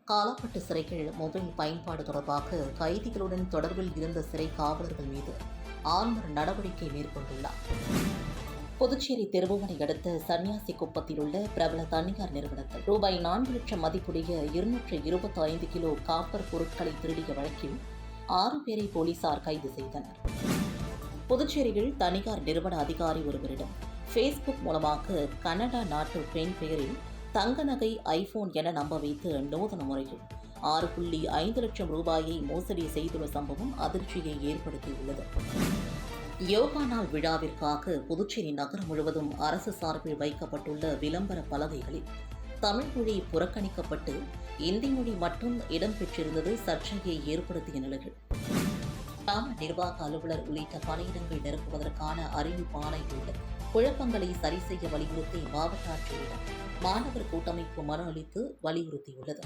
Kalapet சிறைகள் mobile பயன்பாடு தொடர்பாக கைதிகளுடன் தொடர்பில் இருந்த சிறை காவலர்கள் மீது ஆளுநர் நடவடிக்கை மேற்கொண்டுள்ளார். புதுச்சேரி திருபுவனை அடுத்த சன்னியாசி குப்பத்தில் உள்ள பிரபல தனியார் நிறுவனத்தில் ரூபாய் 4 லட்சம் மதிப்புடைய 225 கிலோ காப்பர் பொருட்களை திருடிய வழக்கில் 6 பேரை போலீசார் கைது செய்தனர். புதுச்சேரியில் தனியார் நிறுவன அதிகாரி ஒருவரிடம் ஃபேஸ்புக் மூலமாக கனடா நாட்டு பெண் பெயரில் தங்க நகை, ஐபோன் என நம்ப வைத்து நூதன முறையில் 6.5 லட்சம் ரூபாயை மோசடி செய்துள்ள சம்பவம் அதிர்ச்சியை ஏற்படுத்தியுள்ளது. யோகா நாள் விழாவிற்காக புதுச்சேரி நகரம் முழுவதும் அரசு சார்பில் வைக்கப்பட்டுள்ள விளம்பர பலகைகளில் தமிழ் மொழி புறக்கணிக்கப்பட்டு இந்தி மொழி மட்டும் இடம்பெற்றிருந்தது சர்ச்சையை ஏற்படுத்திய நிலையில் கிராம நிர்வாக அலுவலர் உள்ளிட்ட பணியிடங்கள் நிரப்புவதற்கான அறிவிப்பாணை உள்ள குழப்பங்களை சரி செய்ய வலியுறுத்தி மாவட்ட ஆட்சியரிடம் மாணவர் கூட்டமைப்பு மனு அளித்து வலியுறுத்தியுள்ளது.